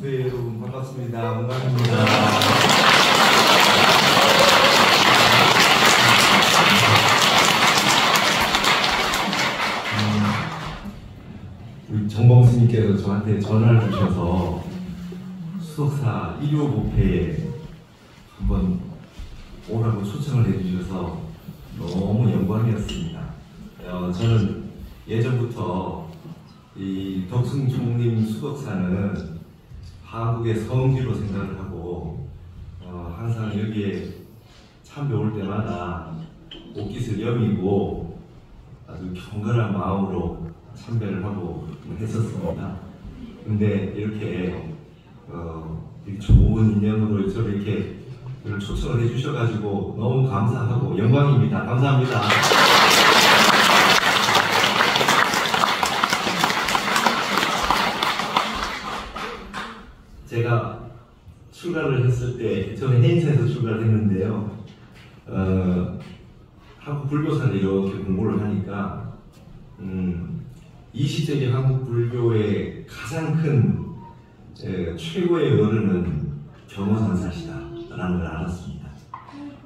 성수교회 여러분 반갑습니다. 영광입니다. 우리 정봉 스님께서 저한테 전화를 주셔서 수석사 1호 부패에 한번 오라고 초청을 해주셔서 너무 영광이었습니다. 저는 예전부터 이 덕승총님 수석사는 한국의 성지로 생각을 하고 항상 여기에 참배 올 때마다 옷깃을 여미고 아주 경건한 마음으로 참배를 하고 했었습니다. 근데 이렇게 좋은 인연으로 저를 이렇게 초청을 해주셔가지고 너무 감사하고 영광입니다. 감사합니다. 제가 출가를 했을 때, 저는 해인사에서 출가를 했는데요. 한국 불교사를 이렇게 공부를 하니까 20세기 한국 불교의 가장 큰 최고의 어른은 경허선사시다 라는 걸 알았습니다.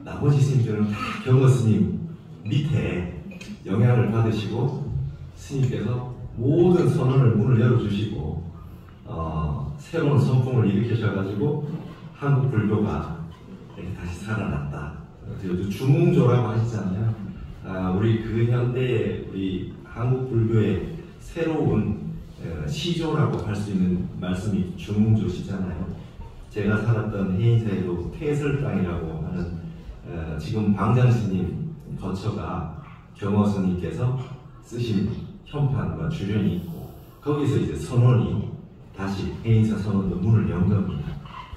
나머지 스님들은 다 경허 스님 밑에 영향을 받으시고 스님께서 모든 선언을 문을 열어주시고 새로운 선풍을 일으키셔가지고 한국 불교가 이렇게 다시 살아났다. 중웅조라고 하시잖아요. 우리 그 현대의 우리 한국 불교의 새로운 시조라고 할 수 있는 말씀이 중웅조시잖아요. 제가 살았던 해인사에도 태설당이라고 하는 지금 방장스님 거처가 경허스님께서 쓰신 현판과 주련이 있고 거기서 이제 선원이 다시 해인사 선원도 문을 연 겁니다.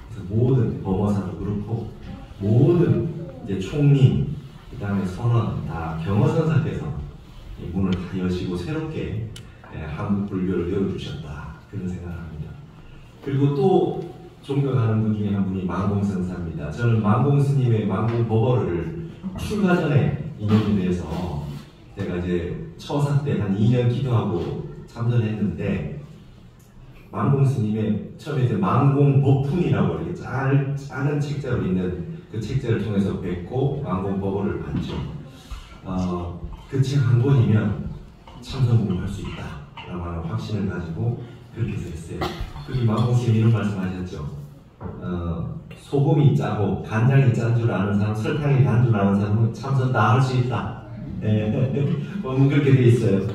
그래서 모든 범어사도 그렇고 모든 이제 총림 그 다음에 선원 다 경허선사께서 문을 다 여시고 새롭게 한국 불교를 열어주셨다 그런 생각을 합니다. 그리고 또 존경하는 분 중에 한 분이 만공선사입니다. 저는 만공스님의 만공법어를 출가 전에 인연이 돼서 제가 이제 처사 때 한 2년 기도하고 참선했는데 만공스님의 처음에 이제 만공법품이라고 이렇게 작은 책자로 있는 그 책자를 통해서 뵙고 만공법어를 봤죠. 그 책 한 권이면 참선 공부할 수 있다라고 하는 확신을 가지고 그렇게 해서 했어요. 그리고 만공스님이 이런 말씀하셨죠. 소금이 짜고 간장이 짠 줄 아는 사람, 설탕이 단 줄 아는 사람은 참선 다 할 수 있다. 그렇게 돼 있어요.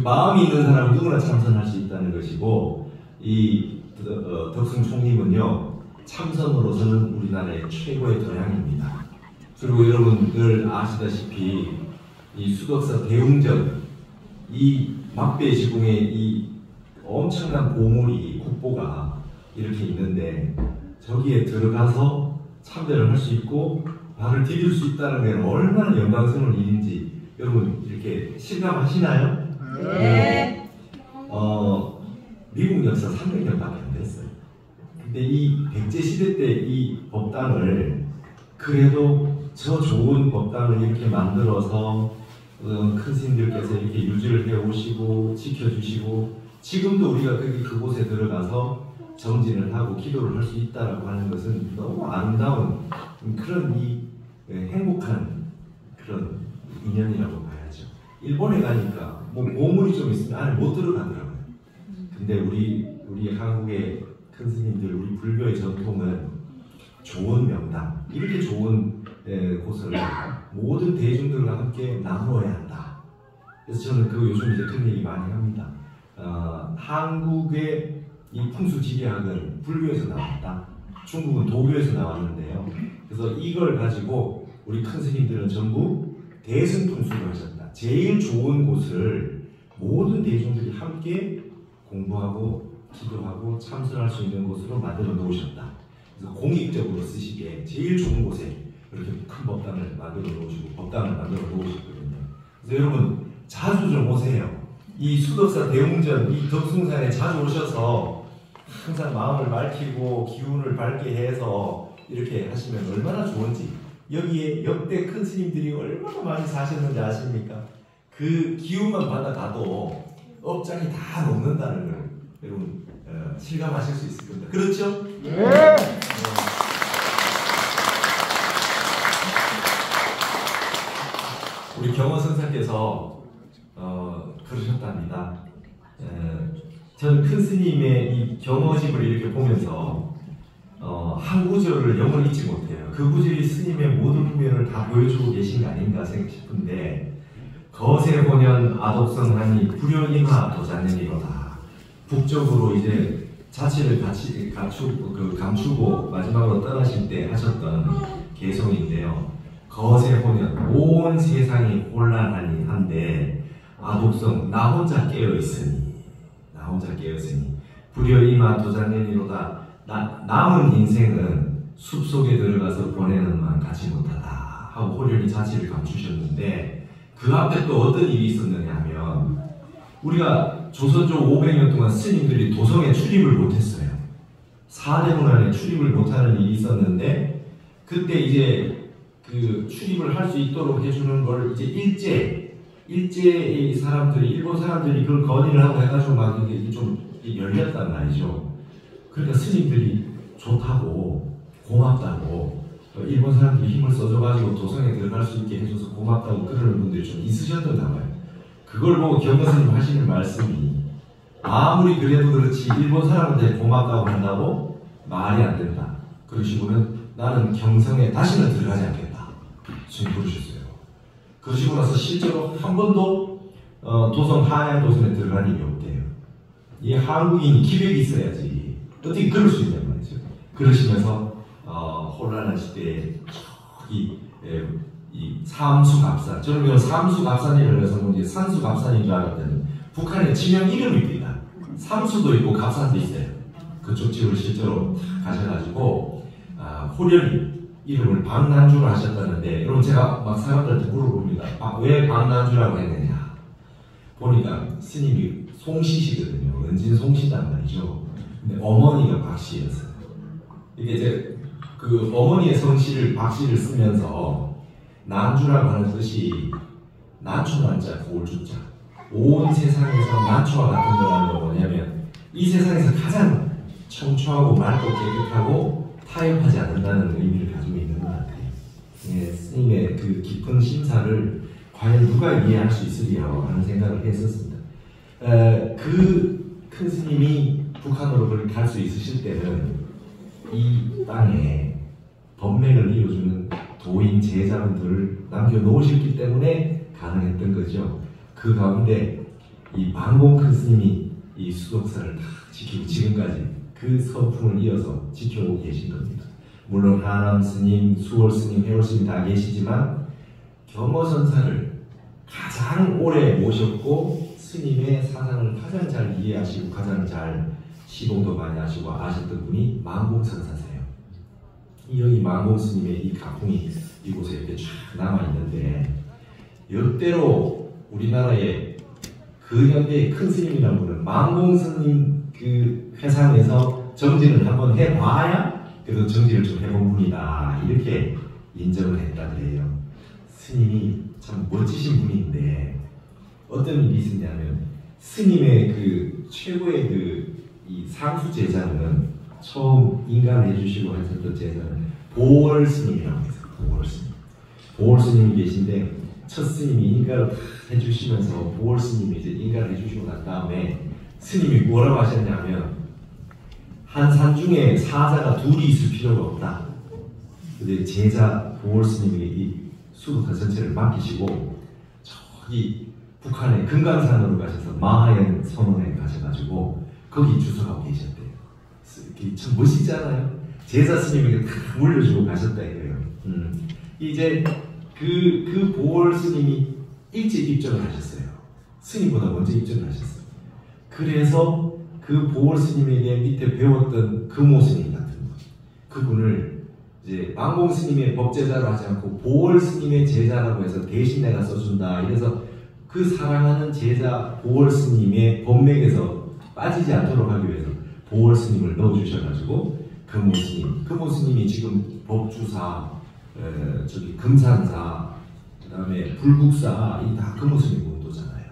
마음이 있는 사람은 누구나 참선할 수 있다는 것이고 이 덕승총님은요 참선으로서는 우리나라의 최고의 도량입니다. 그리고 여러분들 아시다시피 이 수덕사 대웅전 이 막배지궁에 이 엄청난 보물이 국보가 이렇게 있는데 저기에 들어가서 참배를 할 수 있고 발을 디딜 수 있다는 게 얼마나 영광스러운 일인지 여러분 이렇게 실감하시나요? 네. 미국 역사 300년밖에 안 됐어요. 근데 이 백제 시대 때 이 법당을 그래도 저 좋은 법당을 이렇게 만들어서 큰 스님들께서 이렇게 유지를 해 오시고 지켜주시고 지금도 우리가 그곳에 들어가서 정진을 하고 기도를 할 수 있다라고 하는 것은 너무 아름다운 그런 이 행복한 그런 인연이라고 봐야죠. 일본에 가니까 뭐 보물이 좀 있으면 안에 못 들어가더라고요. 근데 우리 한국의 큰 스님들, 우리 불교의 전통은 좋은 명당, 이렇게 좋은 곳을 모든 대중들과 함께 나누어야 한다. 그래서 저는 그 요즘 이제 그런 얘기 많이 합니다. 한국의 이 풍수지리학은 불교에서 나왔다. 중국은 도교에서 나왔는데요. 그래서 이걸 가지고 우리 큰 스님들은 전부 대승풍수를 하셨다. 제일 좋은 곳을 모든 대중들이 함께 공부하고 기도하고 참선할 수 있는 곳으로 만들어 놓으셨다. 그래서 공익적으로 쓰시기에 제일 좋은 곳에 이렇게 큰 법당을 만들어 놓으시고 법당을 만들어 놓으셨거든요. 그래서 여러분 자주 좀 오세요. 이 수덕사 대웅전 이 덕승산에 자주 오셔서 항상 마음을 맑히고 기운을 밝게 해서 이렇게 하시면 얼마나 좋은지. 여기에 역대 큰 스님들이 얼마나 많이 사셨는지 아십니까? 그 기운만 받아가도 업장이 다 녹는다는 걸 여러분 실감하실 수 있을 겁니다. 그렇죠? 네. 우리 경호 선사께서 그러셨답니다. 저는 큰 스님의 이 경호집을 이렇게 보면서 한 구절을 영원 잊지 못해요. 그 구절이 스님의 모든 후면을 다 보여주고 계신 게 아닌가 싶은데, 거세 본연 아독성하니 불효임하 도자는이로다. 북쪽으로 이제 자취를 같이 감추고 마지막으로 떠나실 때 하셨던 개송인데요. 거세 본연 온 세상이 혼란하니 한데 아독성 나 혼자 깨어있으니 불효임하 도자는이로다. 남은 인생은 숲속에 들어가서 보내는 만 가지 못하다 하고 호련히 자취를 감추셨는데, 그 앞에 또 어떤 일이 있었느냐 하면, 우리가 조선조 500년 동안 스님들이 도성에 출입을 못했어요. 사대문안에 출입을 못하는 일이 있었는데, 그때 이제 그 출입을 할 수 있도록 해주는 걸 이제 일제의 사람들이, 일본 사람들이 그걸 건의를 하고 해가지고 막 이게 좀 열렸단 말이죠. 그러니까 스님들이 좋다고, 고맙다고, 일본 사람들이 힘을 써줘가지고 도성에 들어갈 수 있게 해줘서 고맙다고 그러는 분들이 좀 있으셨던가 봐요. 그걸 보고 경호스님 하시는 말씀이, 아무리 그래도 그렇지 일본 사람한테 고맙다고 한다고 말이 안 된다. 그러시고는 나는 경성에 다시는 들어가지 않겠다. 스님 그러셨어요. 그러시고 나서 실제로 한 번도 도성 하양 도성에 들어간 일이 없대요. 이 한국인이 기백이 있어야지 어떻게 그럴 수 있냔 말이죠. 그러시면서 혼란한 시대에 이 삼수갑산, 저는 이걸 삼수갑산이라고 해서 이제 산수갑산인 줄 알았더니 북한의 지명 이름입니다. 삼수도 있고 갑산도 있어요. 그쪽 집을 실제로 가셔가지고 호련히 이름을 박난주로 하셨다는데, 여러분 제가 막 사람들한테 물어봅니다. 왜 박난주라고 했느냐? 보니까 스님이 송씨시거든요. 은진 송씨단 말이죠. 근데 어머니가 박씨였어요. 이게 이제 그 어머니의 성씨를 박씨를 쓰면서 난주라고 하는 뜻이 난초난자 고울주자, 온 세상에서 난초와 같은 거라는 건 뭐냐면 이 세상에서 가장 청초하고 맑고 깨끗하고 타협하지 않는다는 의미를 가지고 있는 것 같아요. 예, 스님의 그 깊은 심사를 과연 누가 이해할 수 있으리라 하는 생각을 했었습니다. 그 큰 스님이 북한으로 갈 수 있으실 때는 이 땅에 법맥을 이루어주는 도인 제자분들을 남겨놓으셨기 때문에 가능했던 거죠. 그 가운데 이 망공 큰 스님이 이 수독사를 다 지키고 지금까지 그 서풍을 이어서 지켜오고 계신 겁니다. 물론 하남 스님, 수월 스님, 해월 스님 다 계시지만 경호선사를 가장 오래 모셨고 스님의 사상을 가장 잘 이해하시고 가장 잘 시봉도 많이 하시고 아셨던 분이 망공선사세요. 여기 망공 스님의 이 가풍이 이곳에 이렇게 쫙 남아있는데, 역대로 우리나라의 근현대의 큰 스님이라는 분은 망공 스님 그 회상에서 정진을 한번 해봐야 그래도 정진을 좀 해본 분이다, 이렇게 인정을 했다 그래요. 스님이 참 멋지신 분인데 어떤 일이 있었냐면, 스님의 그 최고의 그 이 상수 제자는 처음 인간을 해주시고 하셨던 제자는 보월 스님이라고 해서 보월 스님이 계신데, 첫 스님이 인가를 다 해주시면서 보월 스님이 이제 인가를 해주시고 난 다음에 스님이 뭐라고 하셨냐면, 한 산 중에 사자가 둘이 있을 필요가 없다. 근데 제자 보월 스님에게 이 수도사 전체를 맡기시고 저기 북한의 금강산으로 가셔서 마하연 선원에 가셔가지고 거기 주석하고 계셨대요. 참 멋있잖아요. 제자 스님에게 다 물려주고 가셨다 이거예요. 이제 그 보월 스님이 일찍 입정을 하셨어요. 스님보다 먼저 입정을 하셨어요. 그래서 그 보월 스님에게 밑에 배웠던 금호 스님 같은 분, 그분을 이제 망공 스님의 법제자로 하지 않고 보월 스님의 제자라고 해서 대신 내가 써준다. 이래서 그 사랑하는 제자 보월 스님의 법맥에서 빠지지 않도록 하기 위해서 보월 스님을 넣어주셔가지고 금호 스님이 지금 법주사, 저기 금산사, 그 다음에 불국사 이 다 금호 스님 공도잖아요.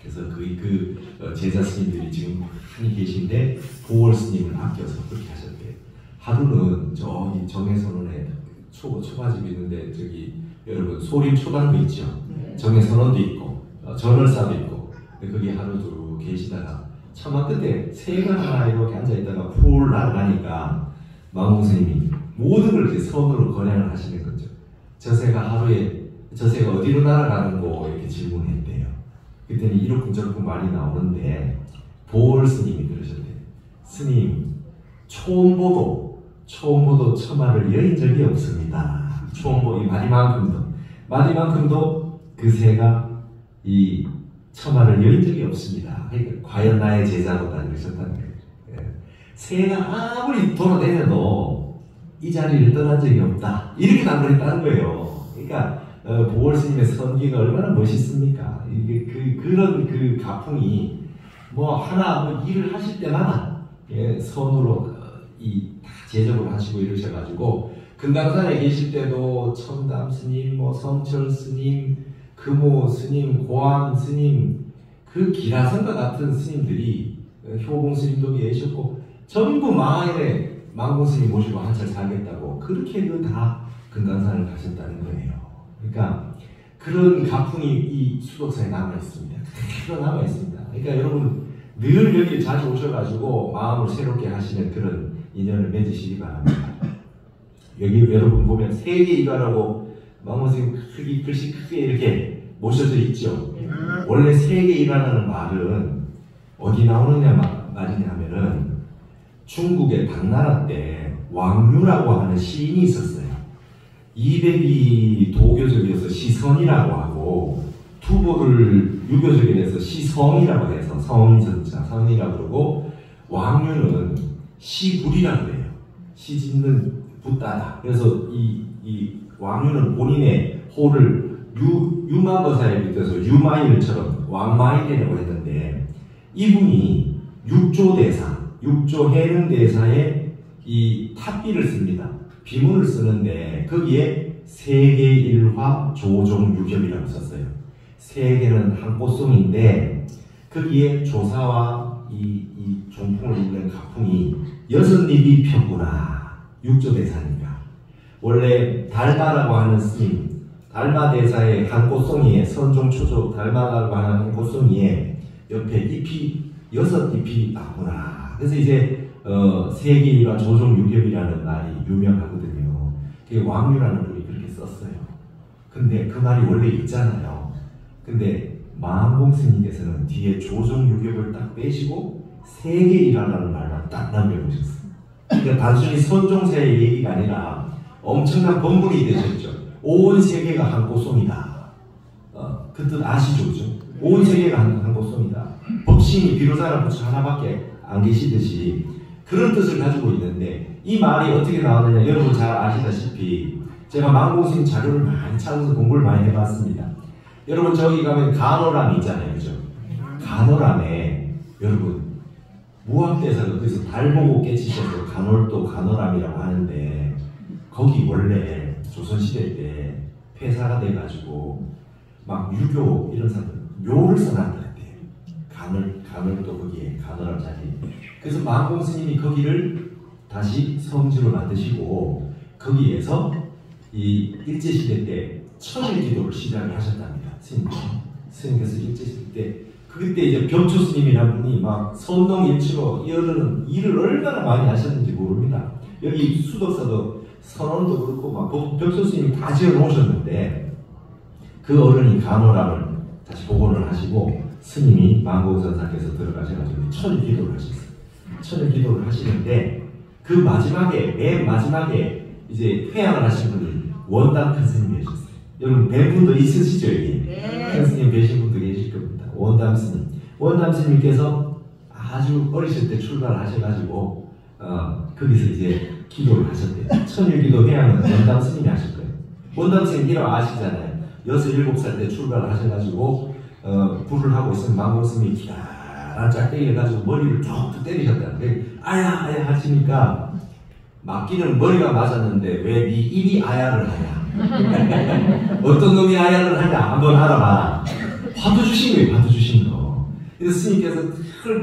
그래서 그 제자 스님들이 지금 많이 계신데 보월 스님을 아껴서 그렇게 하셨대요. 하루는 저기 정해선원에 초가집이 있는데 저기 여러분 소림 초당도 있죠. 정해선원도 있고 전월사도 있고 거기 하루 두루 계시다가 차마 끝에 새가 하나 이렇게 앉아있다가 풀 날아가니까 마공 스님이 모든 걸 이제 선으로 건양을 하시는 거죠. 저 새가 어디로 날아가는 거 이렇게 질문했대요. 그랬더니 이러쿵저러쿵 말이 나오는데 보월 스님이 그러셨대요. 스님, 초음보도 처마를 여인 적이 없습니다. 초음보 이 마디만큼도 그 새가 이 처마를 여인 적이 없습니다. 그러니까 과연 나의 제자로다 그러셨다는 거예요. 새가 아무리 돌아다녀도 이 자리를 떠난 적이 없다. 이렇게 답을 거예요. 그러니까 보월 스님의 선기가 얼마나 멋있습니까? 이게 그런 가풍이 하나 일을 하실 때마다 선으로 다 제적을 하시고 이러셔가지고 금강산에 계실 때도 청담 스님, 성철 스님, 금호 스님, 고암 스님, 그 기라성과 같은 스님들이 효공 스님도 계셨고 전부 마을에 망공 스님 모시고 한참 살겠다고 그렇게 다 금강산을 가셨다는 거예요. 그러니까 그런 가풍이 이 수덕사에 남아 있습니다. 그대로 남아 있습니다. 그러니까 여러분 늘 여기 자주 오셔가지고 마음을 새롭게 하시는 그런 인연을 맺으시기 바랍니다. 여기 여러분 보면 세계 일화라고 망공 스님 글씨 크게 이렇게 모셔져 있죠. 원래 세계 일화라는 말은 어디 나오느냐 말이냐면은 중국의 당나라 때 왕류라고 하는 시인이 있었어요. 200이 도교적이어서 시선이라고 하고 투보를 유교적이 돼서 시성이라고 해서 성전자 성이라고 그러고 왕류는 시불이라고 해요. 시 짓는 붓다다. 그래서 이 왕류는 본인의 호를 유마거사에 빗대서 유마일처럼 왕마일이라고 했는데 이분이 육조 해능대사에 이 탑비를 씁니다. 비문을 쓰는데 거기에 세계일화 조종유겹이라고 썼어요. 세계는 한 꽃송인데 거기에 조사와 이 종풍을 입는 가풍이 6입이 폈구나. 육조대사니까. 원래 달마라고 하는 스님, 달마대사의 한 꽃송이에 선종초조 달마라고 하는 한 꽃송이에 옆에 잎이 6잎이 나구나. 그래서 이제 세계일화 조종유겹이라는 말이 유명하거든요. 그게 왕류라는 분이 그렇게 썼어요. 근데 그 말이 원래 있잖아요. 근데 마한공 스님께서는 뒤에 조종유겹을 딱 빼시고 세계일화라는 말만 딱 남겨놓으셨어요. 그러니까 단순히 선종세의 얘기가 아니라 엄청난 법문이 되셨죠. 온 세계가 한 꽃송이다. 그 뜻 아시죠? 그죠? 온 세계가 한 꽃송이다. 법신이 비로자나 부처 하나밖에 안 계시듯이 그런 뜻을 가지고 있는데 이 말이 어떻게 나오느냐 여러분 잘 아시다시피 제가 망공스님 자료를 많이 찾아서 공부를 많이 해봤습니다. 여러분 저기 가면 간호람이 있잖아요. 그죠? 간호람에 여러분 무학대사가 어디서 달 보고 깨치셔서 간월도 간호람이라고 하는데 거기 원래 조선시대 때 폐사가 돼가지고 막 유교 이런 사람들 묘를 써놨다. 간월도 거기에 간호람 자리. 그래서 마한공 스님이 거기를 다시 성지로 만드시고 거기에서 이 일제시대 때 천일기도를 시작을 하셨답니다. 스님께서 일제시대 때 그때 이제 병초 스님이라는 분이 막 선농일치로 이어르는 일을 얼마나 많이 하셨는지 모릅니다. 여기 수덕사도 선원도 그렇고 막 병초 스님이 다 지어 놓으셨는데 그 어른이 간호람을 다시 복원을 하시고 스님이 망고선사께서 들어가셔가지고 천일기도를 하셨어요. 천일기도를 하시는데 그 마지막에 맨 마지막에 이제 회양을 하신 분이 원담 큰 스님이 계셨어요. 여러분 뵌 분도 있으시죠 여기? 큰 스님 뵈신 분도 계실 겁니다. 원담 스님. 원담 스님께서 아주 어리실 때 출발하셔가지고 거기서 이제 기도를 하셨대요. 천일기도 회양은 원담 스님이 하실 거예요. 원담 스님 이름 아시잖아요. 6, 7살 때 출발을 하셔가지고 불을 하고 있으면 망고스님이 기다란 짝대기를 가지고 머리를 툭툭 때리셨다. 아야 아야 하시니까 맞기는 머리가 맞았는데 왜 네 입이 아야를 하냐? 어떤 놈이 아야를 하냐? 한번 알아봐. 화두 주신 거예요. 화두 주신 거. 그래서 스님께서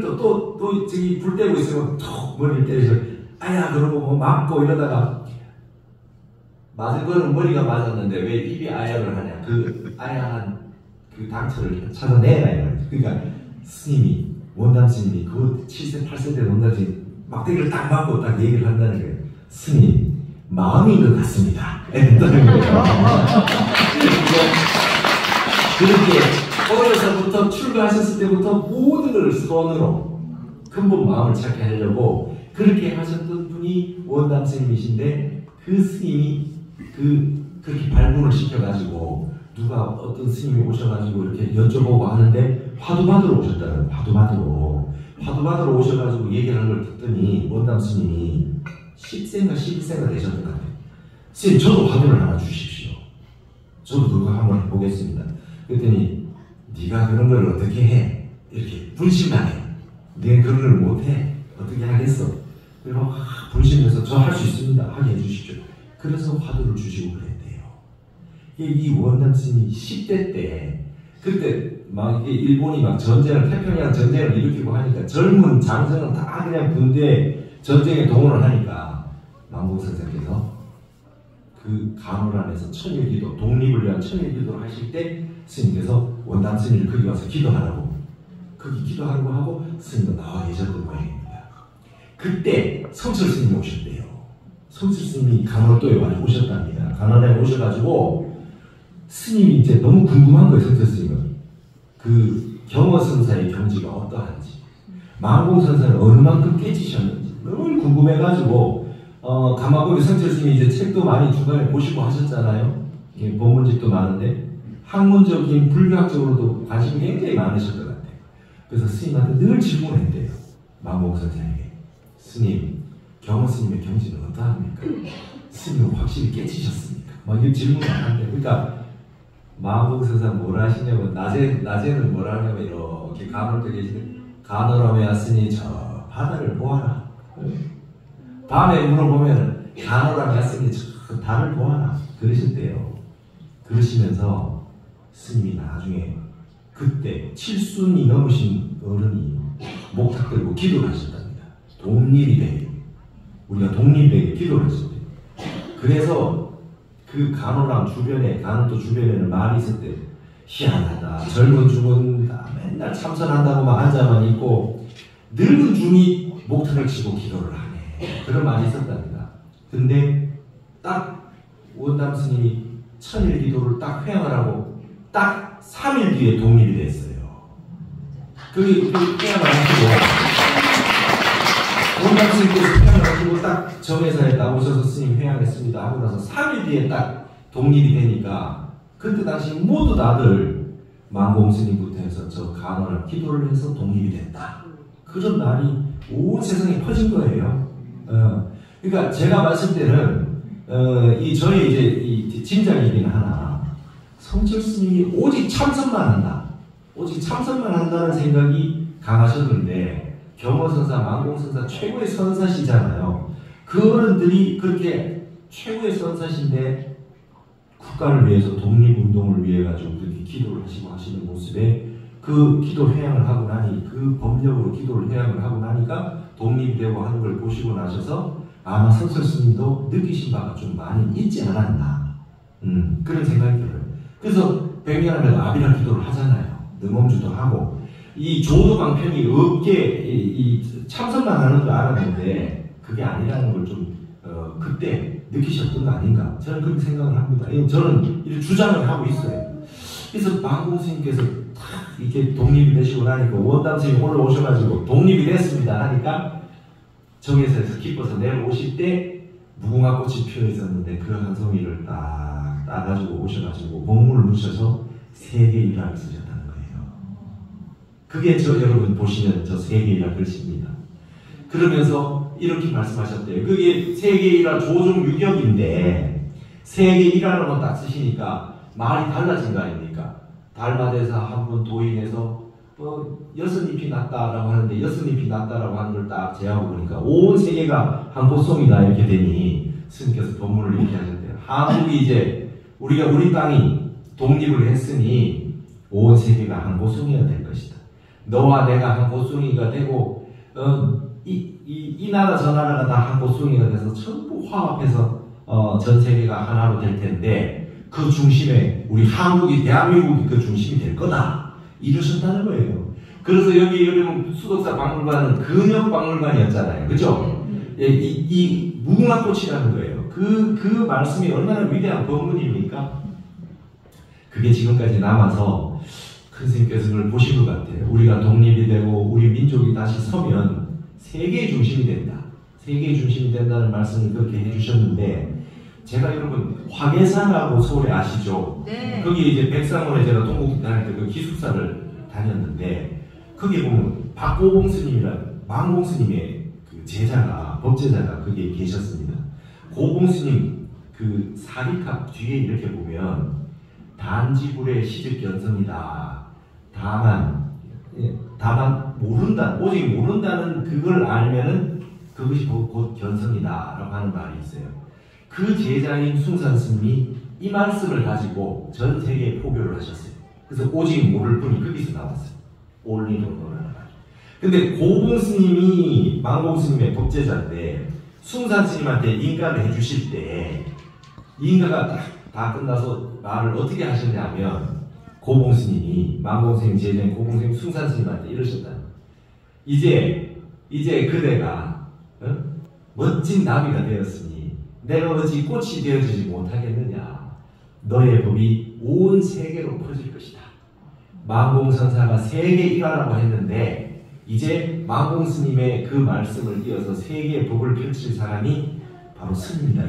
또 저기 불 떼고 있으면 톡 머리를 때리셔. 아야 그러고 뭐 맞고 이러다가 맞은 거는 머리가 맞았는데 왜 입이 아야를 하냐. 그 아야한 그 당처를 찾아내라 이거예요. 그러니까 스님이 원담 스님이 그 7세 8세 때 원담 스님 막대기를 딱 맞고 딱 얘기를 한다는 거예요. 스님 마음인 것 같습니다. 했다는 거예요. 그렇게 어려서부터 출가하셨을 때부터 모든 걸 손으로 근본 마음을 찾게 하려고 그렇게 하셨던 분이 원담 스님이신데 그 스님이 그렇게 발문을 시켜가지고 누가 어떤 스님이 오셔가지고 이렇게 여쭤보고 하는데 화두 받으러 오셨다는 화두 받으러 오셔가지고 얘기하는 걸 듣더니 원담 스님이 10세인가 11세가 되셨던 것 같아요. 스님 저도 화두를 하나 주십시오. 저도 그거 한번 해보겠습니다. 그랬더니 네가 그런 걸 어떻게 해? 이렇게 불신나게 네가 그런 걸 못해? 어떻게 하겠어? 그리고 불신해서 저 할 수 있습니다. 하게 해주십시오. 그래서 화두를 주시고 그랬대요. 이 원담 스님이 10대 때 그때 막 일본이 막 태평양 전쟁을 일으키고 하니까 젊은 장성은 다 그냥 군대 전쟁에 동원을 하니까 망공 선생께서 그 간호란에서 천일기도 독립을 위한 천일기도를 하실 때 스님께서 원담 스님을 거기 와서 기도하라고 거기 기도하라고 하고 스님도 나와 계셨던 모양입니다. 그때 성철 스님이 오셨대요. 성철 스님이 간호도에 오셨답니다. 간호란에 오셔가지고 스님이 이제 너무 궁금한 거예요. 성철 스님은 그 경어선사의 경지가 어떠한지 망공선사는 어느 만큼 깨지셨는지 너무 궁금해가지고 가마고리 성철 스님이 이제 책도 많이 중간에 보시고 하셨잖아요. 법문집도 많은데 학문적인 불교학적으로도 관심이 굉장히 많으실 것 같아요. 그래서 스님한테 늘 질문했대요. 망공선사에게 스님 경어 스님의 경지는 어떠합니까? 스님은 확실히 깨지셨습니까? 막 이 질문을 하는데 그러니까 망공선사 뭐라 하시냐면 낮에는 뭐라 하냐면 이렇게 간호를 계시는데 간호라며 왔으니 저 바다를 보아라. 밤에 물어보면 간호라며 왔으니 저 달을 보아라. 그러셨대요. 그러시면서 스님이 나중에 그때 칠순이 넘으신 어른이 목탁 들고 기도를 하셨답니다. 독립이 되게 우리가 독립되게 기도를 하셨대요. 그래서 그 간호랑 주변에 간호도 주변에는 말이 있었대요. 희한하다. 젊은 중은 맨날 참선한다고만 앉아만 있고 늙은 중이 목탁을 치고 기도를 하네. 그런 말이 있었답니다. 근데 딱 원담 스님이 천일 기도를 딱 회양을 하고 딱 3일 뒤에 독립이 됐어요. 그 회양을 하시고 원담 스님께서 회양을 하시고 딱 정회사에 딱 오셔서 스님 회양했습니다 하고 나서 3일 뒤에 딱 독립이 되니까 그때 당시 모두 다들 망공 스님부터 해서 저 간호를 기도를 해서 독립이 됐다. 그런 말이 온 세상에 퍼진 거예요. 그러니까 제가 봤을 때는 저의 이제 이 짐작이긴 하나 성철 스님이 오직 참선만 한다. 오직 참선만 한다는 생각이 강하셨는데 경어선사, 망공선사 최고의 선사시잖아요. 그 어른들이 그렇게 최고의 선사신데 국가를 위해서 독립운동을 위해 가지고 그렇게 기도를 하시고 하시는 모습에 그 기도 회양을 하고 나니 그 법력으로 기도를 회양을 하고 나니까 독립이 되고 하는 걸 보시고 나셔서 아마 성철 스님도 느끼신 바가 좀 많이 있지 않았나 그런 생각이 들어요. 그래서 백년하면 아비라 기도를 하잖아요. 능엄주도 하고 이 조도방편이 없게 이 참선만 하는 줄 알았는데 그게 아니라는 걸 좀 그때 느끼셨던 거 아닌가 저는 그렇게 생각을 합니다. 저는 이렇게 주장을 하고 있어요. 그래서 망공 스님께서 탁 이렇게 독립이 되시고 나니까 원담 스님이 올라오셔가지고 독립이 됐습니다 하니까 정회사에서 기뻐서 내려오실 때 무궁화 꽃이 피어 있었는데 그 한 송이를 딱 따가지고 오셔가지고 목물을 묻혀서 세계일화를 쓰셨다는 거예요. 그게 여러분 보시면 저 세계일화 글씨입니다. 그러면서 이렇게 말씀하셨대요. 그게 세계일화 조종 유격인데 세계일화라고 딱 쓰시니까 말이 달라진 거 아닙니까? 달마대사 한 분 도인해서 6잎이 났다라고 하는데 6잎이 났다라고 하는 걸 딱 제하고 보니까 온 세계가 한 보송이다 이렇게 되니 스님께서 법문을 이렇게 하셨대요. 한국이 이제 우리 땅이 독립을 했으니 온 세계가 한 보송이가 될 것이다. 너와 내가 한 꽃송이가 되고 이 나라 저 나라가 다 한 꽃송이가 돼서 전부 화합해서 전 세계가 하나로 될 텐데 그 중심에 우리 한국이 대한민국이 그 중심이 될 거다 이러셨다는 거예요. 그래서 여기 여러분 수덕사 박물관은 근역박물관이었잖아요. 그죠? 이 무궁화꽃이라는 거예요. 그 말씀이 얼마나 위대한 법문입니까? 그게 지금까지 남아서 큰 스님께서 그걸 보신 것 같아요. 우리가 독립이 되고 우리 민족이 다시 서면 세계의 중심이 된다. 세계의 중심이 된다는 말씀을 그렇게 해주셨는데 제가 여러분 화계산하고 서울에 아시죠? 네. 거기 이제 백상원에 제가 동국 다닐 때 그 기숙사를 다녔는데 거기 보면 박고봉 스님이라는 망공 스님의 그 제자가 법제자가 거기에 계셨습니다. 고봉 스님 그 사리캅 뒤에 이렇게 보면 단지불의 시즉견성이다. 다만 모른다. 오직 모른다는 그걸 알면은 그것이 곧 견성이다 라고 하는 말이 있어요. 그 제자인 숭산 스님이 이 말씀을 가지고 전 세계에 포교를 하셨어요. 그래서 오직 모를 뿐이 거기서 나왔어요. 올리노노라는 말. 근데 고봉 스님이 망공 스님의 법제자인데 숭산 스님한테 인가를 해주실 때 인가가 다 끝나서 말을 어떻게 하셨냐면 고봉 스님이 망공 스님 제자인 고봉 스님 숭산 스님한테 이러셨다. 이제 그대가 멋진 나비가 되었으니 내가 어찌 꽃이 되어주지 못하겠느냐. 너의 법이 온 세계로 퍼질 것이다. 망공선사가 세계 일화라고 했는데 이제 망공 스님의 그 말씀을 이어서 세계의 법을 펼칠 사람이 바로 스님이다.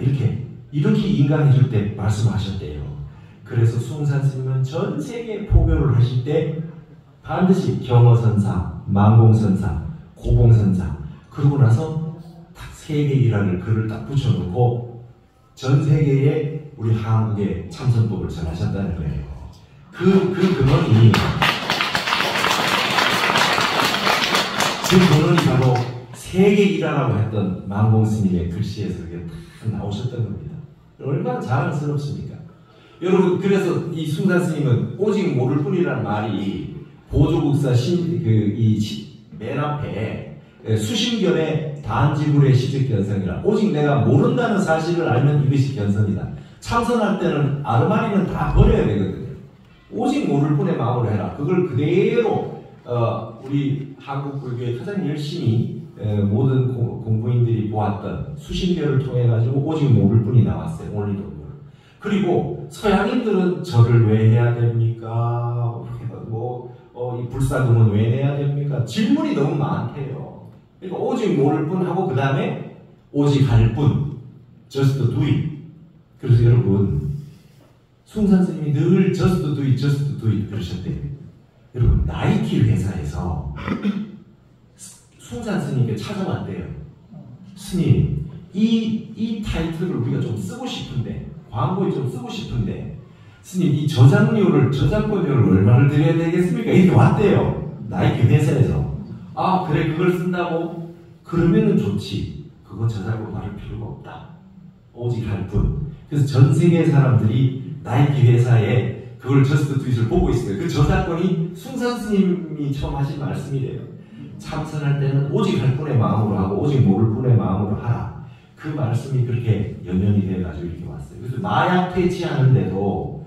이렇게 인간해 줄 때 말씀하셨대요. 그래서 숭산 스님은 전 세계에 포교를 하실 때 반드시 경어선사, 망공선사, 고봉선사 그러고 나서 딱 세계 일화를 글을 딱 붙여놓고 전 세계에 우리 한국의 참선법을 전하셨다는 거예요. 그 근원이 바로 세계 일화라고 했던 망공 스님의 글씨에서 그게 다 나오셨던 겁니다. 얼마나 자랑스럽습니까? 여러분 그래서 이 숭산 스님은 오직 모를 뿐이라는 말이 보조국사 맨 앞에 수심견의 단지불의 시즉견성이라 오직 내가 모른다는 사실을 알면 이것이 견성이다. 참선할 때는 아르마니는 다 버려야 되거든요. 오직 모를 뿐의 마음으로 해라. 그걸 그대로 우리 한국 불교에 가장 열심히 모든 공부인들이 보았던 수심견을 통해 가지고 오직 모를 뿐이 나왔어요. 올리도. 그리고 서양인들은 절을 왜 해야 됩니까? 이 불사금은 왜 내야 됩니까? 질문이 너무 많대요. 그러니까 오직 모를 뿐 하고 그 다음에 오직 할 뿐. just do it. 그래서 여러분 숭산 스님이 늘 just do it, just do it 그러셨대요. 여러분 나이키 회사에서 숭산 스님께 찾아왔대요. 스님 이 타이틀을 우리가 좀 쓰고 싶은데 광고에 좀 쓰고 싶은데 스님 이 저작권료를 얼마를 드려야 되겠습니까? 이렇게 왔대요. 나이키 회사에서. 아 그래 그걸 쓴다고? 그러면은 좋지. 그거 저작권 받을 필요가 없다. 오직 할 뿐. 그래서 전 세계 사람들이 나이키 회사에 그걸 저스트 트윗을 보고 있어요. 그 저작권이 숭산 스님이 처음 하신 말씀이래요. 참선할 때는 오직 할 뿐의 마음으로 하고 오직 모를 뿐의 마음으로 하라. 그 말씀이 그렇게 연연이 돼가지고 이렇게 왔어요. 그래서 마약 퇴치하는데도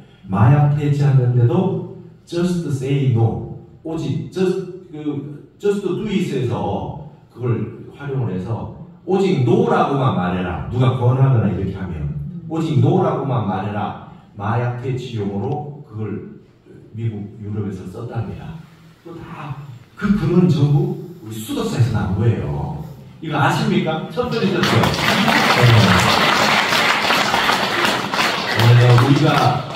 just say no. 오직 just do it에서 그걸 활용을 해서 오직 no라고만 말해라. 누가 권하거나 이렇게 하면 오직 no라고만 말해라. 마약 퇴치용으로 그걸 미국 유럽에서 썼답니다. 또 다 그 근원 전부 우리 수덕사에서 나온 거예요. 이거 아십니까? 처음 들으셨어요? 우리가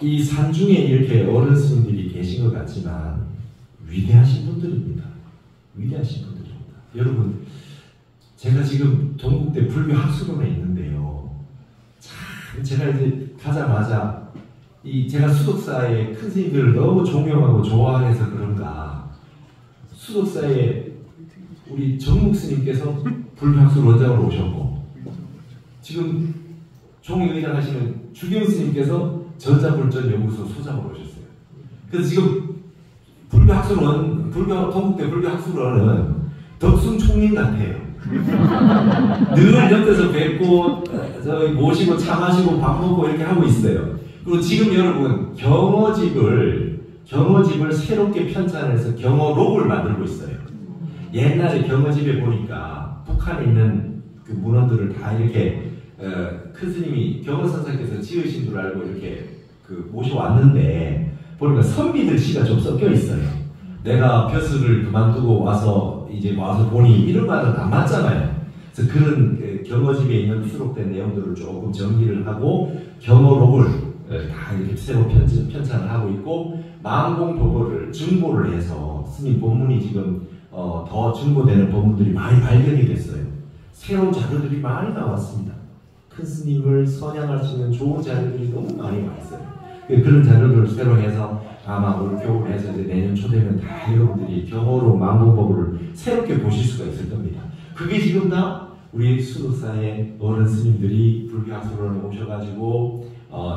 이 산중에 이렇게 어른 스님들이 계신 것 같지만 위대하신 분들입니다. 위대하신 분들입니다. 여러분 제가 지금 동국대 불교 학술원에 있는데요. 참 제가 이제 가자마자 제가 수덕사의 큰 스님들을 너무 존경하고 좋아해서 그런가 수덕사에 우리 정묵 스님께서 불교 학술 원장으로 오셨고 지금 종의의장 하시는 주경 스님께서 전자불전 연구소 소장으로 오셨어요. 그래서 지금 동국대 불교학술원은 덕순 총림 같아요. 늘 옆에서 뵙고 모시고 차 마시고 밥 먹고 이렇게 하고 있어요. 그리고 지금 여러분 경어집을 새롭게 편찬해서 경어록을 만들고 있어요. 옛날에 경어집에 보니까 북한에 있는 그 문헌들을 다 이렇게 큰 스님이 경어선사께서 지으신 줄 알고 이렇게 그 모셔왔는데 보니까 선비들 시가 좀 섞여 있어요. 내가 벼슬을 그만두고 와서 보니 이런 말은 안 맞잖아요. 그래서 그런 경어집에 있는 수록된 내용들을 조금 정리를 하고 경어록을 다 이렇게 새로 편찬을 하고 있고 만공도보를 증보를 해서 스님 본문이 지금 더 증보되는 본문들이 많이 발견이 됐어요. 새로운 자료들이 많이 나왔습니다. 큰 스님을 선양할 수 있는 좋은 자료들이 너무 많이 나왔어요. 그런 자료들을 새로 해서 아마 올 겨울에서 이제 내년 초 되면 다 여러분들이 경어로 만공법을 새롭게 보실 수가 있을 겁니다. 그게 지금 다 우리 수도사의 어른 스님들이 불교학술원에 오셔가지고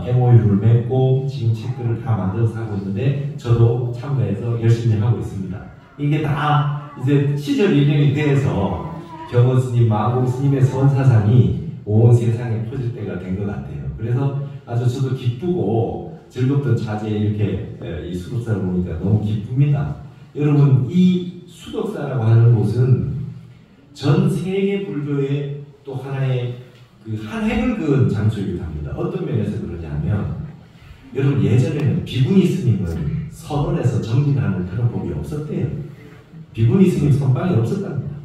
MOU를 맺고 지금 책들을 다 만들어서 하고 있는데 저도 참가해서 열심히 하고 있습니다. 이게 다 이제 시절 인연이 돼서 경원 스님, 마공 스님의 선사상이 온 세상에 퍼질 때가 된 것 같아요. 그래서 아주 저도 기쁘고 즐겁던 자제에 이렇게 이 수덕사를 보니까 너무 기쁩니다. 여러분 이 수덕사라고 하는 곳은 전 세계 불교의 또 하나의 그 한 획을 그은 장소이기도 합니다. 어떤 면에서 그러냐면 여러분 예전에는 비구니 스님은 선원에서 정진하는 그런 법이 없었대요. 비구니 스님 선방이 없었답니다.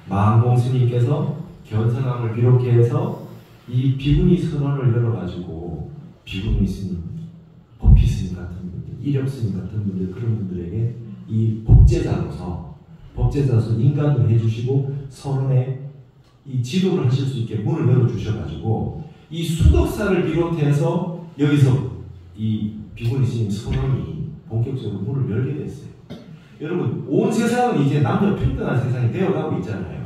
마항공 스님께서 견성함을 비롯해서 이 비구니 선원을 열어가지고 비구니 스님, 법희 스님 같은 분들, 이력 스님 같은 분들 그런 분들에게 이 법제자로서 인간을 해주시고 선원의 이 지도를 하실 수 있게 문을 열어주셔가지고 이 수덕사를 비롯해서 여기서 이 비구니 스님 선원이 본격적으로 문을 열게 됐어요. 여러분 온 세상은 이제 남녀 평등한 세상이 되어가고 있잖아요.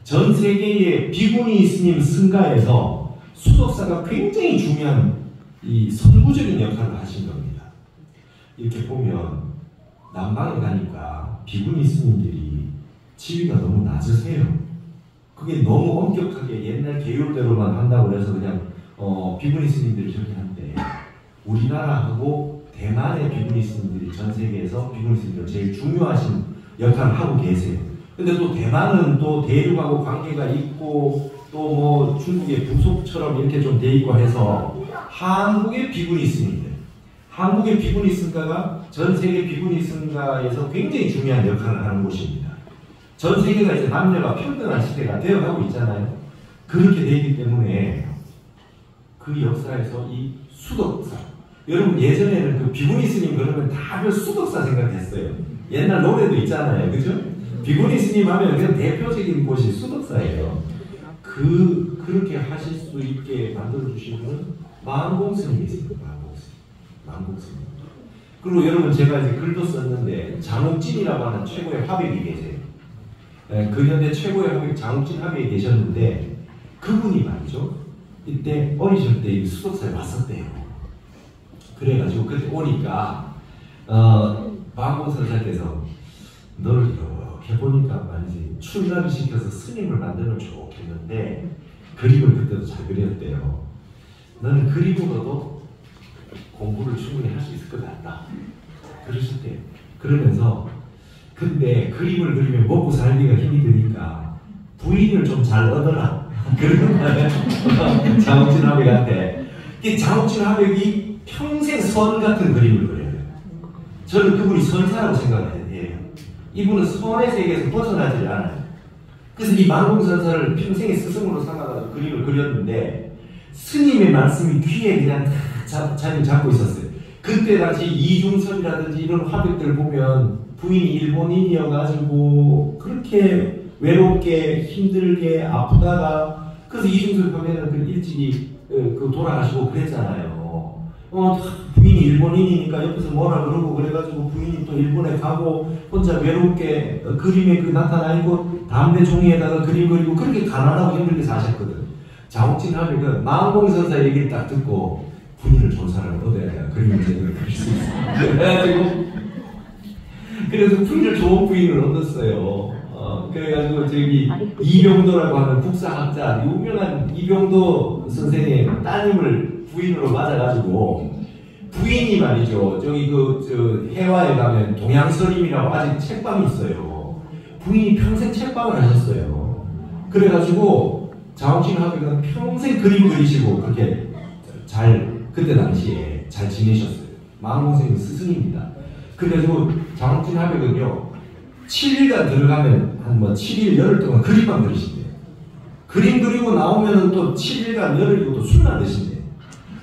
전 세계의 비구니 스님 승가에서 수덕사가 굉장히 중요한 이 선구적인 역할을 하신 겁니다. 이렇게 보면 남방에 가니까 비구니 스님들이 지위가 너무 낮으세요. 그게 너무 엄격하게 옛날 계율대로만 한다고 해서 그냥 비구니 스님들이 저렇게 하는데 우리나라하고 대만의 비구니 스님들이 전 세계에서 비구니 스님들 제일 중요하신 역할을 하고 계세요. 근데 또 대만은 또 대륙하고 관계가 있고 또 뭐 중국의 부속처럼 이렇게 좀 돼 있고 해서 한국의 비구니 스님들, 한국의 비구니 승가가 전 세계 비구니 승가에서 굉장히 중요한 역할을 하는 곳입니다. 전 세계가 이제 남녀가 평등한 시대가 되어가고 있잖아요. 그렇게 되기 때문에 그 역사에서 이 수덕사, 여러분 예전에는 그 비구니 스님 그러면 다들 수덕사 생각했어요. 옛날 노래도 있잖아요, 그죠? 비구니 스님 하면 그냥 대표적인 곳이 수덕사예요. 그렇게 하실 수 있게 만들어 주신 분은 마항공 스님이 있습니다. 마항공 스님. 그리고 여러분 제가 이제 글도 썼는데 장욱진이라고 하는 최고의 화백이 계세요. 근현대 최고의 화백 장욱진 화백이 계셨는데 그분이 말이죠. 이때 어리실 때 수덕사에 왔었대요. 그래가지고 그때 오니까 마항공 선사께서 너를 이렇게 보니까 말이지 출가를 시켜서 스님을 만들면 좋겠는데 그림을 그때도 잘 그렸대요. 너는 그림으로도 공부를 충분히 할 수 있을 것 같다. 그러셨대요. 그러면서 근데 그림을 그리면 먹고 살기가 힘이 드니까 부인을 좀 잘 얻어라. 그런 말에 장욱진 화백한테 장욱진 화백이 평생 선 같은 그림을 그려요. 저는 그분이 선사라고 생각해요. 이분은 선의 세계에서 벗어나지 않아요. 그래서 이 만공선사를 평생의 스승으로 삼아가지고 그림을 그렸는데 스님의 말씀이 귀에 그냥 자리 잡고 있었어요. 그때 당시 이중섭이라든지 이런 화백들 보면 부인이 일본인이어가지고 그렇게 외롭게 힘들게 아프다가 그래서 이중섭 보면은 그 일찍이 돌아가시고 그랬잖아요. 부인이 일본인이니까 옆에서 뭐라 그러고 그래가지고 부인이 또 일본에 가고 혼자 외롭게 그림에 나타나 있고 담배 종이에다가 그림 그리고 그렇게 가난하고 힘들게 사셨거든. 장욱진 화백은 마항공 선사 얘기를 딱 듣고 부인을 좋은 사람을 얻어야 그림을 제대로 그릴 수 있어. 그래가지고 그래서 좋은 부인을 얻었어요. 그래가지고 저기 이병도라고 하는 국사학자 유명한 이병도 선생의 따님을 부인으로 맞아가지고 부인이 말이죠. 저기 저 해화에 가면 동양서림이라고 아직 책방이 있어요. 부인이 평생 책방을 하셨어요. 그래가지고 장옥진 하백은 평생 그림 그리시고 그렇게 그때 당시에 잘 지내셨어요. 마음공생님 스승입니다. 그래가지고 장옥진 하백은요 7일간 들어가면 한 7일 열흘 동안 그림만 그리신대요. 그림 그리고 나오면은 또 7일간 열흘이고 또 술을 안 드신대요.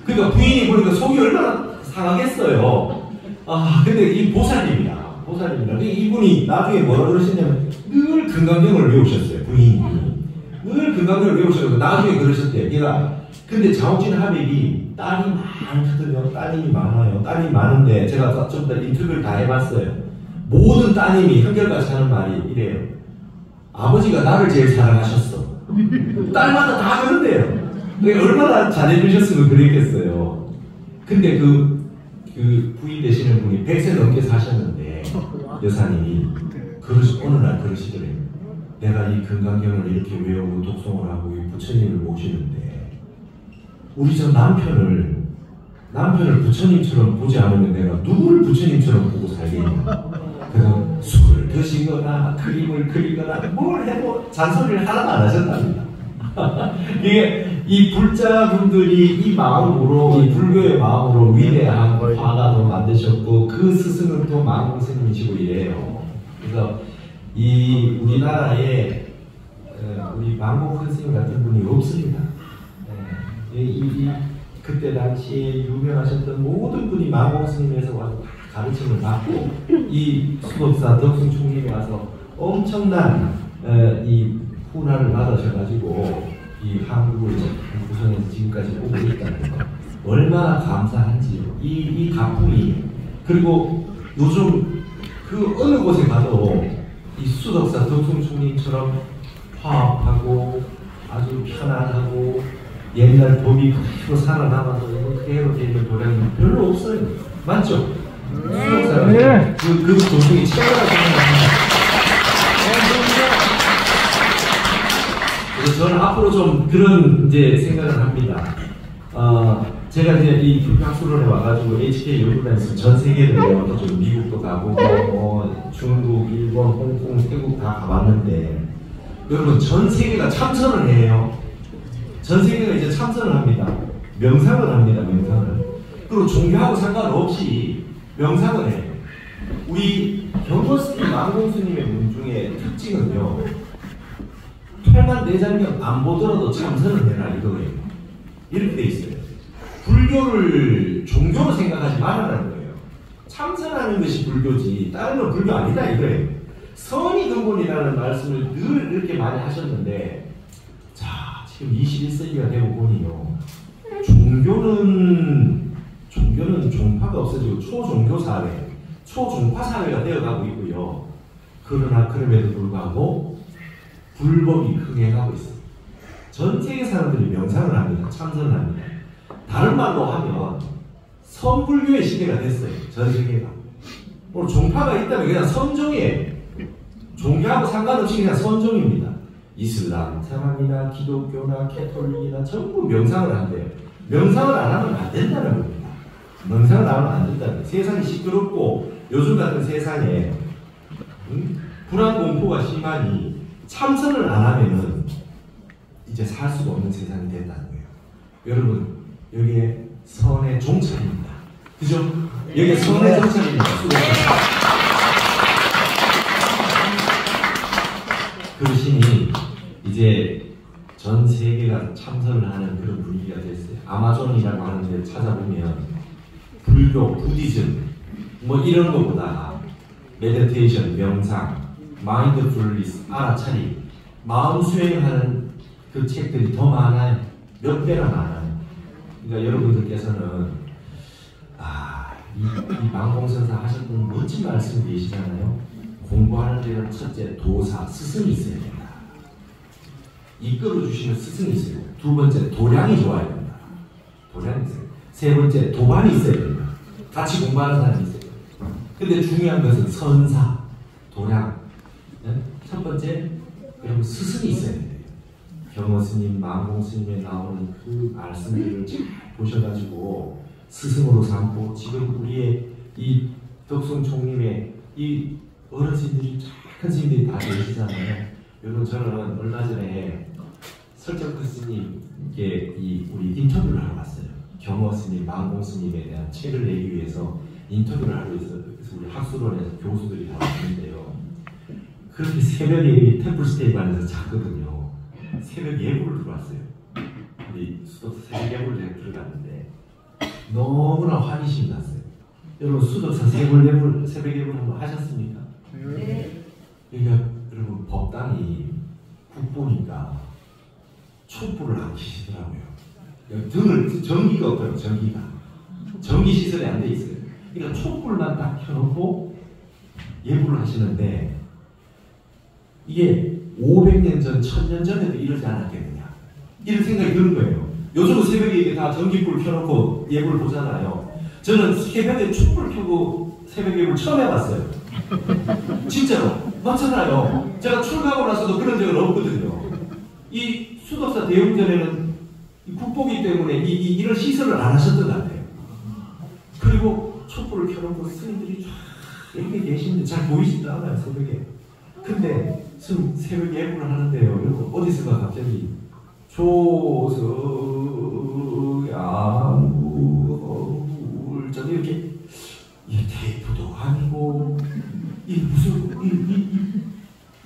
그러니까 부인이 보니까 속이 얼마나 상하겠어요. 근데 이 보살입니다. 이분이 나중에 뭐라 그러셨냐면 늘 금강경을 외우셨어요. 부인이 늘 금강경을 외우셔서 나중에 그러셨대요. 근데 장옥진 하백이 딸이 많거든요. 따님이 많아요. 딸이 많은데 제가 좀 더 인터뷰를 다 해봤어요. 모든 따님이 한결같이 하는 말이 이래요. 아버지가 나를 제일 사랑하셨어. 딸마다 다 그런데요. 얼마나 잘해주셨으면 그랬겠어요. 근데 그 부인 되시는 분이 100세 넘게 사셨는데 여사님이 어느 날 그러시더래요. 내가 이 금강경을 이렇게 외우고 독송을 하고 이 부처님을 모시는데 우리 저 남편을 부처님처럼 보지 않으면 내가 누구를 부처님처럼 보고 살겠냐. 그래서 술을 드시거나 그림을 그리거나 뭘 해도 잔소리를 하나도 안 하셨답니다. 이게 이 불자분들이 이 마음으로 이 불교의 마음으로 위대한 화가도 만드셨고 그 스승은 또 마음공스님이시고 이래요. 그래서 이 우리나라에 우리 마음공스님 같은 분이 없습니다. 그때 당시에 유명하셨던 모든 분이 마음공스님에서 와서 가르침을 받고 이 수법사 덕순총님에 와서 엄청난 이 훈화를 받으셔가지고 이 한국을 구성해서 지금까지 오고 있다는 거 얼마나 감사한지요. 이 가풍이 그리고 요즘 그 어느 곳에 가도 이 수덕사 덕순총님처럼 화합하고 아주 편안하고 옛날 법이 그대로 살아남아서 그대로 되는 도량이 별로 없어요. 맞죠? 수덕사가 그 도중이 최고라고 생각합니다. 그래서 저는 앞으로 좀 그런 이제 생각을 합니다. 제가 이제 이 불교학술원에 와가지고 HK 연구단에서 전 세계를 좀 미국도 가보고 중국, 일본, 홍콩, 태국 다 가봤는데 여러분 전 세계가 참선을 해요. 전 세계가 이제 참선을 합니다. 명상을 합니다. 명상을. 그리고 종교하고 상관없이 명상을 해요. 우리 경보스님, 망공스님의 문 중에 특징은요. 팔만대장경 안 보더라도 참선을 해라 이거예요. 이렇게 돼 있어요. 불교를 종교로 생각하지 말아라는 거예요. 참선하는 것이 불교지 다른 건 불교 아니다 이거예요. 선이 근본이라는 말씀을 늘 이렇게 많이 하셨는데 자 지금 21세기가 되고 보니요. 종교는 종파가 없어지고 초종교 사회, 초종파 사회가 되어가고 있고요. 그러나 그럼에도 불구하고 불법이 흥행하고 있습니다. 전 세계 사람들이 명상을 합니다. 참선을 합니다. 다른 말로 하면 선불교의 시대가 됐어요. 전 세계가. 오늘 종파가 있다면 그냥 선종이에요. 종교하고 상관없이 그냥 선종입니다. 이슬람, 사람이나 기독교나 캐톨릭이나 전부 명상을 한대요. 명상을 안 하면 안 된다는 겁니다. 명상을 안 하면 안 된다는 거예요. 세상이 시끄럽고 요즘 같은 세상에 불안 공포가 심하니 참선을 안 하면은 이제 살 수가 없는 세상이 된다는 거예요. 여러분 여기에 선의 종착입니다. 그죠? 여기에 선의 종착입니다. 그러시니 이제 전 세계가 참선을 하는 그런 분위기가 됐어요. 아마존이라고 하는 데 찾아보면 불교, 부디즘 뭐 이런 것보다 메디테이션, 명상, 마인드풀니스, 알아차림, 마음 수행하는 그 책들이 더 많아요. 몇 배나 많아요. 그러니까 여러분들께서는 이 망공선사 하셨던 멋진 말씀 계시잖아요. 공부하는 데는 첫째 도사, 스승이 있어야 된다. 이끌어주시는 스승이 있어야 된다. 두 번째 도량이 좋아야 된다. 도량이 있어야 된다. 세 번째 도반이 있어야 된다. 같이 공부하는 사람이 있어야 된다. 근데 중요한 것은 선사, 도량. 첫 번째, 여러분 스승이 있어야 돼요. 경호 스님, 망공 스님에 나오는 그 말씀들을 잘 보셔가지고 스승으로 삼고, 지금 우리의 이 덕순 총님의 이 어르신들이 착한 스님들이 다 계시잖아요. 여러분 저는 얼마 전에 설정크 스님께 우리 인터뷰를 하러 갔어요. 경호 스님, 망공 스님에 대한 책을 내기 위해서 인터뷰를 하러 있어요. 그래서 우리 학술원에서 교수들이 다 왔는데요. 그렇게 새벽에 이 템플스테이관에서 잤거든요. 새벽 예불을 들어왔어요. 우리 수덕사 새벽 예불을 들어갔는데 너무나 환희심이 났어요. 여러분 수덕사 새벽 예불 한번 하셨습니까? 네. 그러니까 여러분 법당이 국보니까 촛불을 안 켜시더라고요. 등을 전기가 없어요. 전기 시설이 안 돼 있어요. 그러니까 촛불만 딱 켜놓고 예불을 하시는데 이게 500년 전, 1000년 전에도 이러지 않았겠느냐 이런 생각이 드는 거예요. 요즘은 새벽에 이게 다 전기불 켜놓고 예불을 보잖아요. 저는 새벽에 촛불 켜고 새벽 예불 처음 해봤어요. 진짜로 맞잖아요. 제가 출가하고 나서도 그런 적은 없거든요. 이 수덕사 대웅전에는 국보기 때문에 이런 시설을 안 하셨던 것 같아요. 그리고 촛불을 켜놓고 스님들이 쫙 이렇게 계시는데 잘 보이지도 않아요, 새벽에. 근데 새벽 예불을 하는데요. 여러분 어디서가 갑자기 조서양울전 이렇게 테이프도 아니고 이 무슨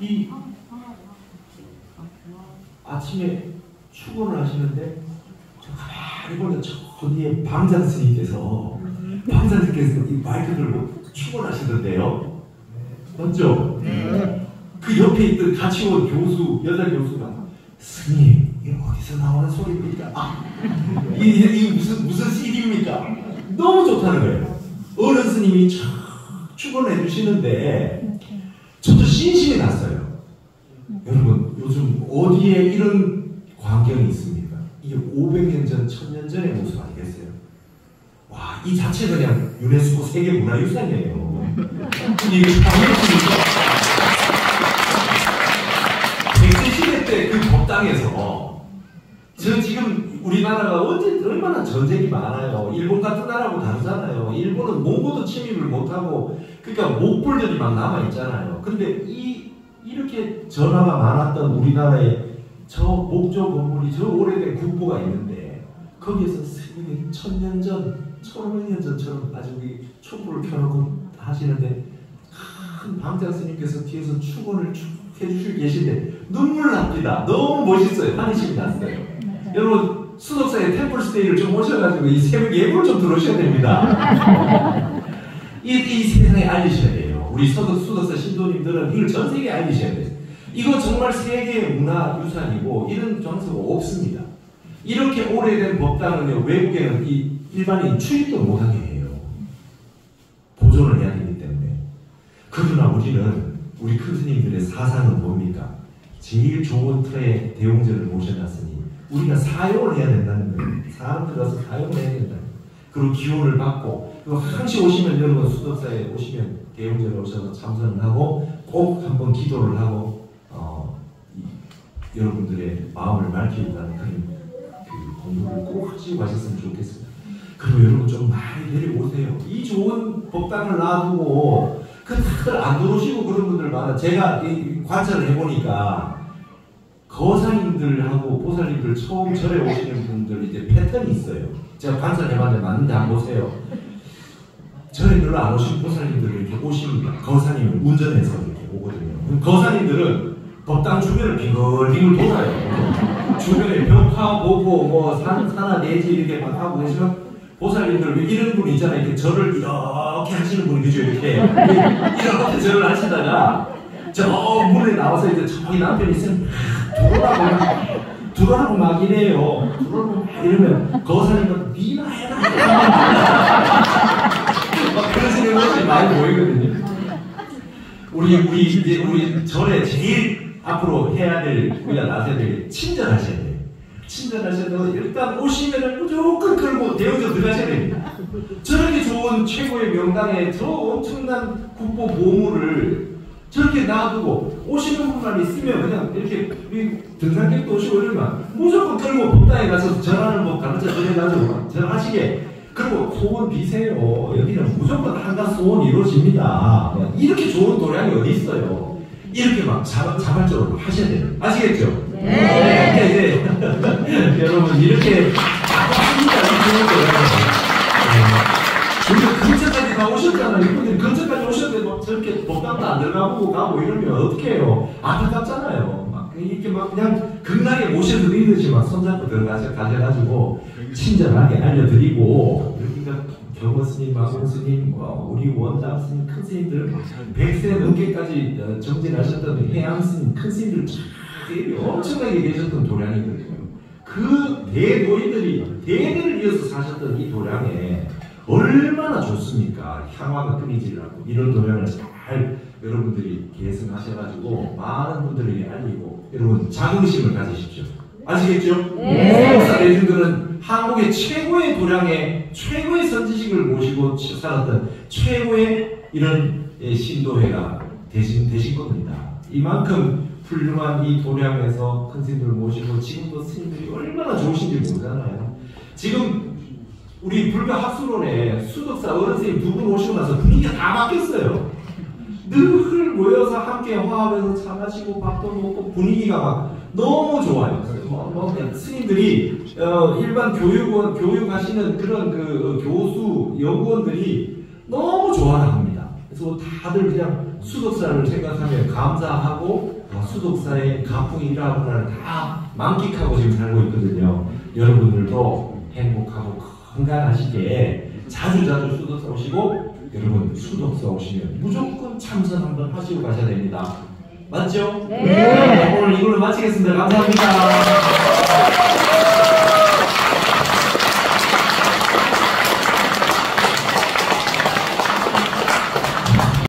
이 아침에 축원을 하시는데 저 가만히 보면 저 뒤에 방장 스님께서 이 마이크 들고 축원하시던데요. 맞죠? 그 옆에 있던 같이 온 교수, 여자 교수가 스님, 이거 어디서 나오는 소리입니까? 이 무슨 CD입니까? 너무 좋다는 거예요. 어른 스님이 축원해 주시는데 저도 신심이 났어요. 여러분 요즘 어디에 이런 광경이 있습니까? 이게 500년 전, 1000년 전의 모습 아니겠어요? 와, 이 자체가 그냥 유네스코 세계문화유산이에요. 이게 아니겠습니까? 백제시대 때 그 법당에서 지금 우리나라가 얼마나 전쟁이 많아요. 일본 같은 나라하고 다르잖아요. 일본은 몽고도 침입을 못하고 그러니까 목불들이 막 남아있잖아요. 근데 이렇게 전화가 많았던 우리나라에 저 목조 건물이 저 오래된 국보가 있는데 거기에서 새벽에 1000년 전, 1500년 전처럼 아주 촛불을 켜놓고 하시는데 큰 방장 스님께서 뒤에서 축원을 해주시고 계신데 눈물 납니다. 너무 멋있어요. 환희심이 났어요. 여러분 수덕사의 템플스테이를 좀 오셔가지고 이 새벽 예불 좀 들어오셔야 됩니다. 이 세상에 알리셔야 돼요. 우리 수덕사 신도님들은 이걸 전 세계에 알리셔야 돼요. 이거 정말 세계 문화유산이고 이런 장소가 없습니다. 이렇게 오래된 법당은요, 외국에는 일반인 출입도 못하게 해요. 보존을 해야 되기 때문에. 그러나 우리는 우리 큰 스님들의 사상은 뭡니까? 제일 좋은 틀에 대웅전을 모셔놨으니 우리가 사용을 해야 된다는 거예요. 사람 들어서 사용을 해야 된다는 거예요. 그리고 기원을 받고, 그리고 항시 오시면 여러분 수덕사에 오시면 대웅전에 오셔서 참선을 하고 꼭 한번 기도를 하고 여러분들의 마음을 밝히고가는 그런 그 공부를 꼭 하시고 가셨으면 좋겠습니다. 그리고 여러분 좀 많이 내려오세요. 이 좋은 법당을 놔두고 다들 안 들어오시고 그런 분들 많아. 제가 관찰을 해보니까 거사님들하고 보살님들 처음 절에 오시는 분들 이제 패턴이 있어요. 제가 관찰해봤는데 맞는데 한번 보세요. 절에 별로 안 오신 보살님들 이렇게 오십니다. 거사님을 운전해서 이렇게 오거든요. 거사님들은 법당 주변을 빙글빙글 돌아요. 주변에 벽화 보고 뭐 산하 내지 이렇게 막 하고 계시면 보살님들 이런 분이 있잖아요. 이렇게 절을 이렇게 하시는 분이 그죠? 이렇게 절을 하시다가 저 문에 나와서 이제 저기 남편이 있으면 들어라고 막 이래요. 들어라고 막 이러면 거사님은 니나 해라. 막 그런 생각이 많이 보이거든요. 우리 절에 제일 앞으로 해야 될, 우리가 나서야 될 친절하셔야 돼요. 친절하셔도 일단 오시면은 무조건 끌고 대어져 들어가셔야 됩니다. 저렇게 좋은 최고의 명당에 저 엄청난 국보 보물을 저렇게 놔두고 오시는 분만 있으면 그냥 이렇게 등산객도 오시고 이러면 무조건 끌고 법당에 가서 전하는 법 가르쳐 드려가지고 전하시게. 그리고 소원 비세요. 여기는 무조건 한간 소원 이루어집니다. 이렇게 좋은 도량이 어디 있어요? 이렇게 막 자발적으로 하셔야 돼요. 아시겠죠? 네. 이제 여러분 이렇게 합니다. 우리가 근처까지 다 오셨잖아요. 이분들이 근처까지 오셨는데 막 저렇게 법당도 안 들어가고 가고 이러면 어떻게 해요? 안타깝잖아요. 막 이렇게 막 그냥 극락에 모셔드리듯이 막 손잡고 가셔가지고 친절하게 알려드리고, 그러니까 경호 스님, 마공 스님, 우리 원장 스님, 큰 스님들 100세 넘게까지 정진하셨던 해양 스님, 큰 스님들 엄청나게 계셨던 도량이거든요. 그 대노인들이 대대를 이어서 사셨던 이 도량에 얼마나 좋습니까? 향화가 끊이지 않고 이런 도량을 잘 여러분들이 계승하셔가지고 많은 분들에게 알리고, 여러분 자긍심을 가지십시오. 아시겠죠? 수덕사 대중들은 한국의 최고의 도량에 최고의 선지식을 모시고 살았던 최고의 이런 신도회가 되신 겁니다. 이만큼 훌륭한 이 도량에서 큰 스님들 모시고 지금도 스님들이 얼마나 좋으신지 모르잖아요. 지금 우리 불가 학술원에 수덕사 어른스님 두 분 오시고 나서 분위기가 다 바뀌었어요. 늘 모여서 함께 화합해서 차 마시고 밥도 먹고 분위기가 막 너무 좋아요. 스님들이 일반 교육하시는 그런 그 교수 연구원들이 너무 좋아라 합니다. 그래서 다들 그냥 수덕사를 생각하며 감사하고 수덕사의 가풍이라는 다 만끽하고 지금 살고 있거든요. 여러분들도 행복하고 건강하시게 자주 수덕사 오시고, 여러분 수덕사 오시면 무조건 참선 한번 하시고 가셔야 됩니다. 맞죠? 네. 오늘 이걸로 마치겠습니다. 감사합니다.